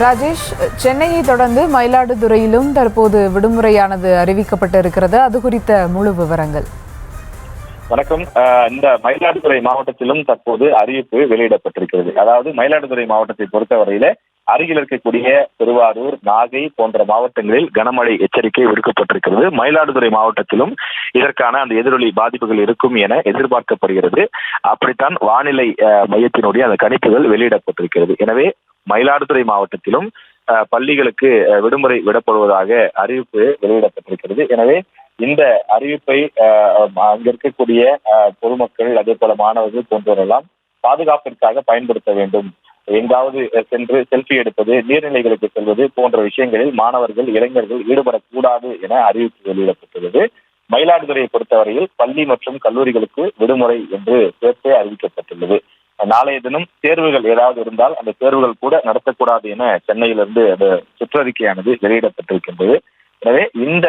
ராஜேஷ், சென்னையை தொடர்ந்து மயிலாடுதுறையிலும் தற்போது விடுமுறையானது அறிவிக்கப்பட்டிருக்கிறது. அது குறித்த முழு விவரங்கள். வணக்கம். இந்த மயிலாடுதுறை மாவட்டத்திலும் தற்போது அறிவிப்பு வெளியிடப்பட்டிருக்கிறது. அதாவது மயிலாடுதுறை மாவட்டத்தை பொறுத்தவரையில அருகில் இருக்கக்கூடிய திருவாரூர், நாகை போன்ற மாவட்டங்களில் கனமழை எச்சரிக்கை விடுக்கப்பட்டிருக்கிறது. மயிலாடுதுறை மாவட்டத்திலும் இதற்கான அந்த எதிரொலி பாதிப்புகள் இருக்கும் என எதிர்பார்க்கப்படுகிறது. அப்படித்தான் வானிலை மையத்தினுடைய அந்த கணிப்புகள் வெளியிடப்பட்டிருக்கிறது. எனவே மயிலாடுதுறை மாவட்டத்திலும் பள்ளிகளுக்கு விடுமுறை விடப்படுவதாக அறிவிப்பு வெளியிடப்பட்டிருக்கிறது. எனவே இந்த அறிவிப்பை அங்க இருக்கக்கூடிய பொதுமக்கள், அதே போல மாணவர்கள் போன்றவரெல்லாம் பாதுகாப்பிற்காக பயன்படுத்த வேண்டும். எங்காவது சென்று செல்ஃபி எடுப்பது, நீர்நிலைகளுக்கு செல்வது போன்ற விஷயங்களில் மாணவர்கள், இளைஞர்கள் ஈடுபடக்கூடாது என அறிவிப்பு வெளியிடப்பட்டுள்ளது. மயிலாடுதுறையை பொறுத்தவரையில் பள்ளி மற்றும் கல்லூரிகளுக்கு விடுமுறை என்று சேர்த்தே அறிவிக்கப்பட்டுள்ளது. நாளைய தினம் தேர்வுகள் ஏதாவது இருந்தால் அந்த தேர்வுகள் கூட நடத்தக்கூடாது என சென்னையிலிருந்து அந்த சுற்றறிக்கையானது வெளியிடப்பட்டிருக்கின்றது. எனவே இந்த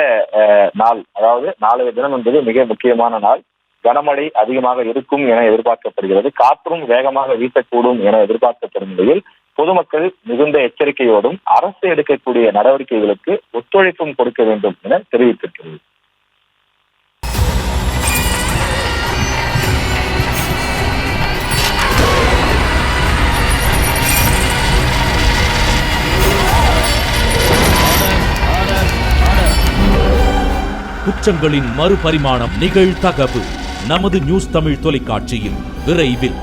நாள், அதாவது நாளைய தினம் என்பது மிக முக்கியமான நாள். கனமழை அதிகமாக இருக்கும் என எதிர்பார்க்கப்படுகிறது. காற்றும் வேகமாக வீசக்கூடும் என எதிர்பார்க்கப்படும் நிலையில் பொதுமக்கள் மிகுந்த எச்சரிக்கையோடும் அரசு எடுக்கக்கூடிய நடவடிக்கைகளுக்கு ஒத்துழைப்பும் கொடுக்க வேண்டும் என தெரிவித்திருக்கிறது. குற்றங்களின் மறுபரிமாணம் நிகழ்தகவு நமது நியூஸ் தமிழ் தொலைக்காட்சியில் விரைவில்.